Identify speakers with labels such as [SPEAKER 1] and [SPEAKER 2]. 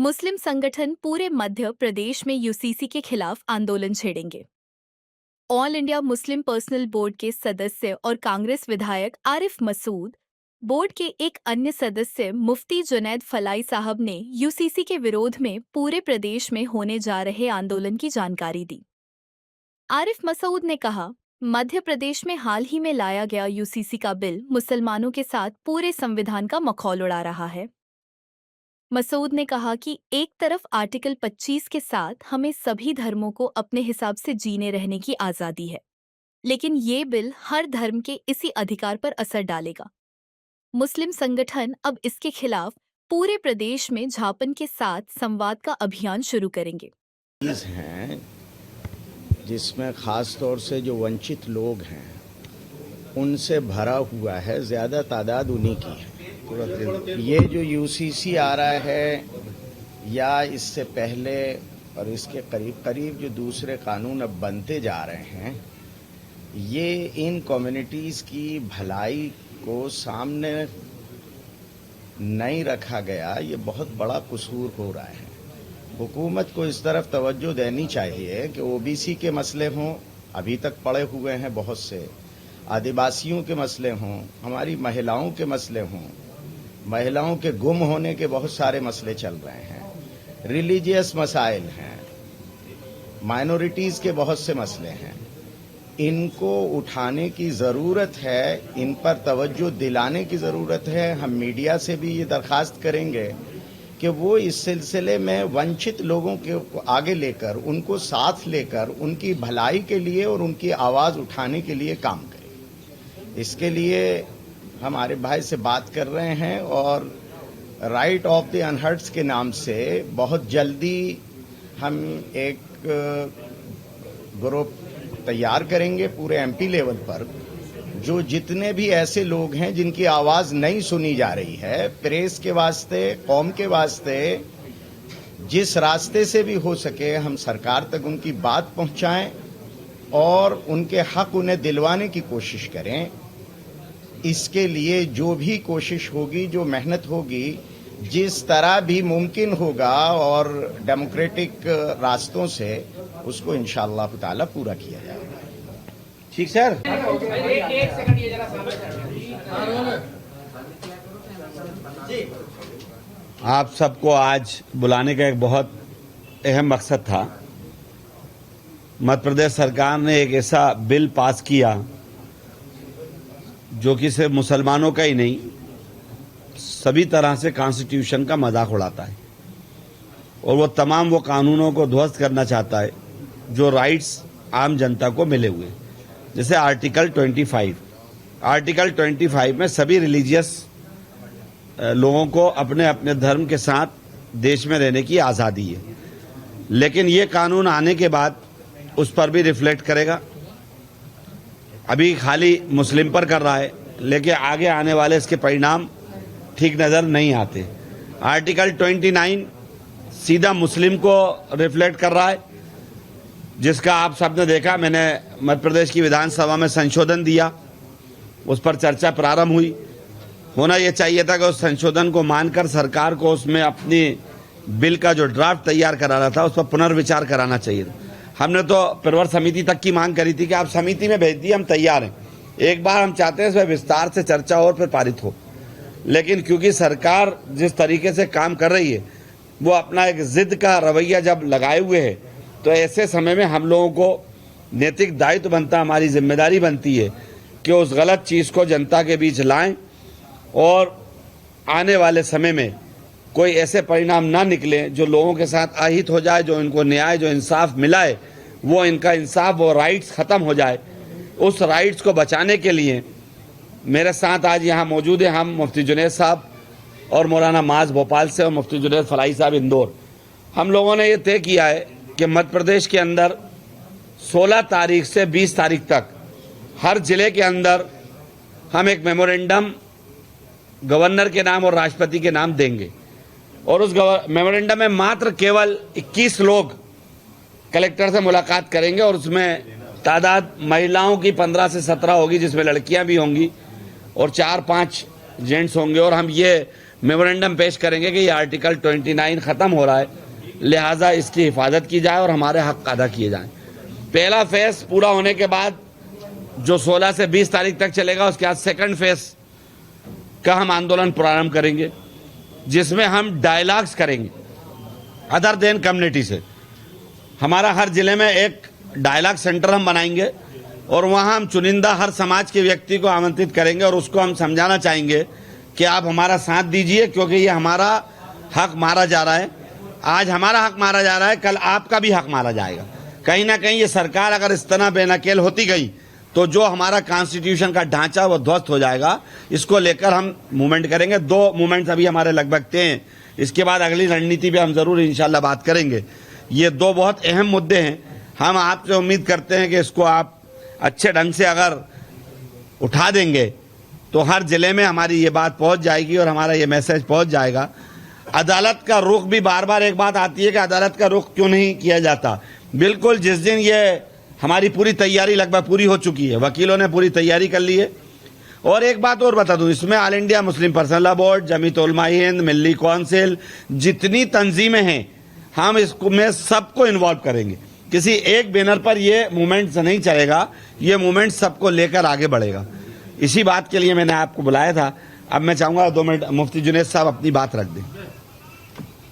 [SPEAKER 1] मुस्लिम संगठन पूरे मध्य प्रदेश में यूसीसी के खिलाफ आंदोलन छेड़ेंगे। All India Muslim Personal Board के सदस्य और कांग्रेस विधायक आरिफ मसूद, बोर्ड के एक अन्य सदस्य मुफ्ती जुनैद फलाई साहब ने यूसीसी के विरोध में पूरे प्रदेश में होने जा रहे आंदोलन की जानकारी दी। आरिफ मसूद ने कहा, मध्य प्रदेश में हाल ही में लाया गया यूसीसी का बिल मुसलमानों के साथ पूरे संविधान का मखौल उड़ा रहा है। मसूद ने कहा कि एक तरफ आर्टिकल 25 के साथ हमें सभी धर्मों को अपने हिसाब से जीने रहने की आज़ादी है, लेकिन ये बिल हर धर्म के इसी अधिकार पर असर डालेगा। मुस्लिम संगठन अब इसके खिलाफ पूरे प्रदेश में झापन के साथ संवाद का अभियान शुरू करेंगे।
[SPEAKER 2] हैं जिसमें खास तौर से जो वंचित लोग हैं उनसे भरा हुआ है, ज़्यादा तादाद उन्हीं की है। ये जो यूसीसी आ रहा है या इससे पहले और इसके करीब करीब जो दूसरे कानून अब बनते जा रहे हैं, ये इन कम्युनिटीज़ की भलाई को सामने नहीं रखा गया। ये बहुत बड़ा कसूर हो रहा है। हुकूमत को इस तरफ तवज्जो देनी चाहिए कि ओबीसी के मसले हों, अभी तक पड़े हुए हैं बहुत से, आदिवासियों के मसले हों, हमारी महिलाओं के मसले हों, महिलाओं के गुम होने के बहुत सारे मसले चल रहे हैं, रिलीजियस मसाइल हैं, माइनॉरिटीज़ के बहुत से मसले हैं। इनको उठाने की ज़रूरत है, इन पर तवज्जो दिलाने की ज़रूरत है। हम मीडिया से भी ये दरख्वास्त करेंगे कि वो इस सिलसिले में वंचित लोगों के आगे लेकर, उनको साथ लेकर, उनकी भलाई के लिए और उनकी आवाज़ उठाने के लिए काम करें। इसके लिए हमारे भाई से बात कर रहे हैं और राइट ऑफ द अनहर्ट्स के नाम से बहुत जल्दी हम एक ग्रुप तैयार करेंगे पूरे एमपी लेवल पर, जो जितने भी ऐसे लोग हैं जिनकी आवाज़ नहीं सुनी जा रही है, प्रेस के वास्ते, कौम के वास्ते, जिस रास्ते से भी हो सके हम सरकार तक उनकी बात पहुंचाएं और उनके हक उन्हें दिलवाने की कोशिश करें। इसके लिए जो भी कोशिश होगी, जो मेहनत होगी, जिस तरह भी मुमकिन होगा और डेमोक्रेटिक रास्तों से उसको इंशाअल्लाह ताला पूरा किया जाएगा। ठीक सर।
[SPEAKER 3] आप सबको आज बुलाने का एक बहुत अहम मकसद था। मध्य प्रदेश सरकार ने एक ऐसा बिल पास किया जो कि सिर्फ मुसलमानों का ही नहीं, सभी तरह से कॉन्स्टिट्यूशन का मजाक उड़ाता है और वो तमाम वो कानूनों को ध्वस्त करना चाहता है जो राइट्स आम जनता को मिले हुए। जैसे आर्टिकल 25 में सभी रिलीजियस लोगों को अपने अपने धर्म के साथ देश में रहने की आज़ादी है, लेकिन ये कानून आने के बाद उस पर भी रिफ्लेक्ट करेगा। अभी खाली मुस्लिम पर कर रहा है, लेकिन आगे आने वाले इसके परिणाम ठीक नज़र नहीं आते। आर्टिकल 29 सीधा मुस्लिम को रिफ्लेक्ट कर रहा है, जिसका आप सबने देखा। मैंने मध्य प्रदेश की विधानसभा में संशोधन दिया, उस पर चर्चा प्रारंभ हुई। होना यह चाहिए था कि उस संशोधन को मानकर सरकार को उसमें अपनी बिल का जो ड्राफ्ट तैयार करा रहा था उस पर पुनर्विचार कराना चाहिए था। हमने तो प्रवर समिति तक की मांग करी थी कि आप समिति में भेज दिए, हम तैयार हैं। एक बार हम चाहते हैं इसमें विस्तार से चर्चा और फिर पारित हो, लेकिन क्योंकि सरकार जिस तरीके से काम कर रही है, वो अपना एक जिद का रवैया जब लगाए हुए है, तो ऐसे समय में हम लोगों को नैतिक दायित्व बनता, हमारी जिम्मेदारी बनती है कि उस गलत चीज़ को जनता के बीच लाएं और आने वाले समय में कोई ऐसे परिणाम ना निकले जो लोगों के साथ अहित हो जाए, जो इनको न्याय, जो इंसाफ मिला है वो इनका इंसाफ, वो राइट्स ख़त्म हो जाए। उस राइट्स को बचाने के लिए मेरे साथ आज यहाँ मौजूद है हम मुफ्ती जुनैद साहब और मौलाना माज भोपाल से और मुफ्ती जुनैद फलाई साहब इंदौर। हम लोगों ने ये तय किया है कि मध्य प्रदेश के अंदर 16 तारीख से 20 तारीख तक हर जिले के अंदर हम एक मेमोरेंडम गवर्नर के नाम और राष्ट्रपति के नाम देंगे और उस मेमोरेंडम में मात्र केवल 21 लोग कलेक्टर से मुलाकात करेंगे और उसमें तादाद महिलाओं की 15 से 17 होगी, जिसमें लड़कियां भी होंगी और 4-5 जेंट्स होंगे। और हम ये मेमोरेंडम पेश करेंगे कि ये आर्टिकल 29 खत्म हो रहा है, लिहाजा इसकी हिफाजत की जाए और हमारे हक अदा किए जाएं। पहला फेज पूरा होने के बाद जो 16 से 20 तारीख तक चलेगा, उसके बाद सेकंड फेज का हम आंदोलन प्रारंभ करेंगे, जिसमें हम डायलॉग्स करेंगे अदर देन कम्युनिटी से। हमारा हर जिले में एक डायलॉग सेंटर हम बनाएंगे और वहां हम चुनिंदा हर समाज के व्यक्ति को आमंत्रित करेंगे और उसको हम समझाना चाहेंगे कि आप हमारा साथ दीजिए, क्योंकि ये हमारा हक मारा जा रहा है। आज हमारा हक मारा जा रहा है, कल आपका भी हक मारा जाएगा। कहीं ना कहीं ये सरकार अगर इस तरह बेनकेल होती गई तो जो हमारा कॉन्स्टिट्यूशन का ढांचा वो ध्वस्त हो जाएगा। इसको लेकर हम मूवमेंट करेंगे। 2 मूवमेंट्स अभी हमारे लगभग तय हैं, इसके बाद अगली रणनीति पे हम जरूर इंशाल्लाह बात करेंगे। ये 2 बहुत अहम मुद्दे हैं। हम आपसे उम्मीद करते हैं कि इसको आप अच्छे ढंग से अगर उठा देंगे तो हर जिले में हमारी ये बात पहुंच जाएगी और हमारा ये मैसेज पहुंच जाएगा। अदालत का रुख भी बार बार एक बात आती है कि अदालत का रुख क्यों नहीं किया जाता। बिल्कुल, जिस दिन ये हमारी पूरी तैयारी लगभग पूरी हो चुकी है, वकीलों ने पूरी तैयारी कर ली है। और एक बात और बता दूं, इसमें all India Muslim personal law board, Jamiat Ulama Hind, मिल्ली काउंसिल, जितनी तंजीमें हैं, हम इसको में सबको इन्वॉल्व करेंगे। किसी एक बैनर पर ये मूवमेंट नहीं चलेगा, ये मूवमेंट सबको लेकर आगे बढ़ेगा। इसी बात के लिए मैंने आपको बुलाया था। अब मैं चाहूंगा 2 मिनट मुफ्ती जुनैद साहब अपनी बात रख दें।